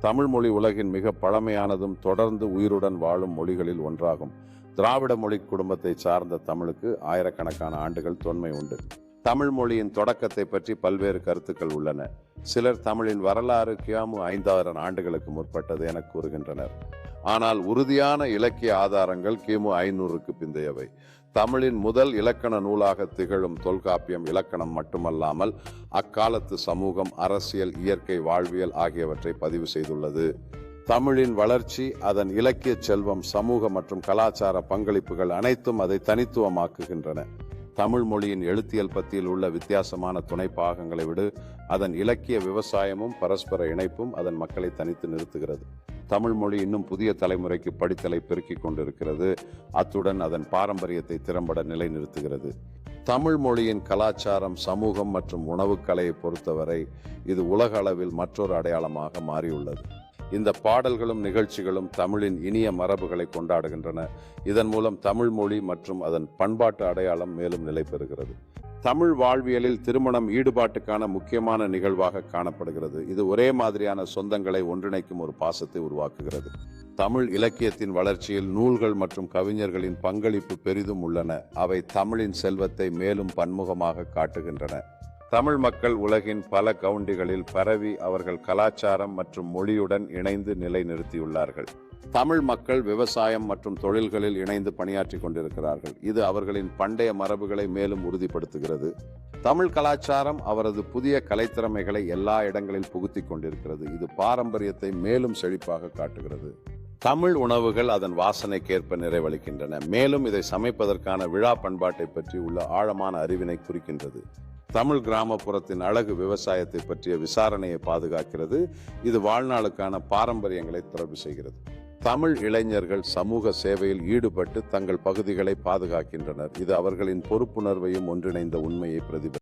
தமிழ் மொழி உலகின் மிக பழமையானதும் தொடர்ந்து உயிருடன் வாழும் மொழிகளில் ஒன்றாகும். திராவிட மொழி குடும்பத்தை சார்ந்த தமிழுக்கு ஆயிரக்கணக்கான ஆண்டுகள் தொன்மை உண்டு. தமிழ் மொழியின் தொடக்கத்தை பற்றி பல்வேறு கருத்துக்கள் உள்ளன. சிலர் தமிழின் வரலாறு கிமு 5000 ஆண்டுகளுக்கு முற்பட்டது என கூறுகின்றனர். ஆனால் உறுதியான இலக்கிய ஆதாரங்கள் கிமு 500க்கு பிந்தையவை. தமிழின் முதல் இலக்கண நூலாக திகழும் தொல்காப்பியம் இலக்கணம் மட்டுமல்லாமல் அக்காலத்து சமூகம், அரசியல், இயற்கை, வாழ்வியல் ஆகியவற்றை பதிவு செய்துள்ளது. தமிழின் வளர்ச்சி, அதன் இலக்கிய செல்வம், சமூக மற்றும் கலாச்சார பங்களிப்புகள் அனைத்தும் அதை தனித்துவமாக்குகின்றன. தமிழ் மொழியின் எழுத்தியல் பத்தியில் உள்ள வித்தியாசமான துணை பாகங்களை விடு அதன் இலக்கிய விவசாயமும் பரஸ்பர இணைப்பும் அதன் மக்களை தனித்து நிறுத்துகிறது. தமிழ் மொழி இன்னும் புதிய தலைமுறைக்கு படித்தலை பெருக்கிக் கொண்டிருக்கிறது. அத்துடன் அதன் பாரம்பரியத்தை திறம்பட நிலைநிறுத்துகிறது. தமிழ் மொழியின் கலாச்சாரம், சமூகம் மற்றும் உணவுக்கலையை பொறுத்தவரை இது உலக அளவில் மற்றொரு அடையாளமாக மாறியுள்ளது. இந்த பாடல்களும் நிகழ்ச்சிகளும் தமிழின் இனிய மரபுகளை கொண்டாடுகின்றன. இதன் மூலம் தமிழ் மொழி மற்றும் அதன் பண்பாட்டு அடையாளம் மேலும் நிலை பெறுகிறது. தமிழ் வாழ்வியலில் திருமணம் ஈடுபாட்டுக்கான முக்கியமான நிகழ்வாக காணப்படுகிறது. இது ஒரே மாதிரியான சொந்தங்களை ஒன்றிணைக்கும் ஒரு பாசத்தை உருவாக்குகிறது. தமிழ் இலக்கியத்தின் வளர்ச்சியில் நூல்கள் மற்றும் கவிஞர்களின் பங்களிப்பு பெரிதும் உள்ளன. அவை தமிழின் செல்வத்தை மேலும் பன்முகமாக காட்டுகின்றன. தமிழ் மக்கள் உலகின் பல கவுண்டிகளில் பரவி அவர்கள் கலாச்சாரம் மற்றும் மொழியுடன் இணைந்து நிலைநிறுத்தியுள்ளார்கள். தமிழ் மக்கள் விவசாயம் மற்றும் தொழில்களில் இணைந்து பணியாற்றி கொண்டிருக்கிறார்கள். இது அவர்களின் பண்டைய மரபுகளை மேலும் உறுதிப்படுத்துகிறது. தமிழ் கலாச்சாரம் அவரது புதிய கலைத்திறமைகளை எல்லா இடங்களில் புகுத்தி கொண்டிருக்கிறது. இது பாரம்பரியத்தை மேலும் செழிப்பாக காட்டுகிறது. தமிழ் உணவுகள் அதன் வாசனைக்கேற்ப நிறைவளிக்கின்றன. மேலும் இதை சமைப்பதற்கான விழா பண்பாட்டை பற்றி உள்ள ஆழமான அறிவினை குறிக்கின்றது. தமிழ் கிராமப்புறத்தின் அழகு விவசாயத்தை பற்றிய விசாரணையை பாதுகாக்கிறது. இது வாழ்நாளுக்கான பாரம்பரியங்களை தொடர்பு செய்கிறது. தமிழ் இளைஞர்கள் சமூக சேவையில் ஈடுபட்டு தங்கள் பகுதிகளை பாதுகாக்கின்றனர். இது அவர்களின் பொறுப்புணர்வையும் ஒன்றிணைந்த உண்மையை பிரதிபலிக்கிறது.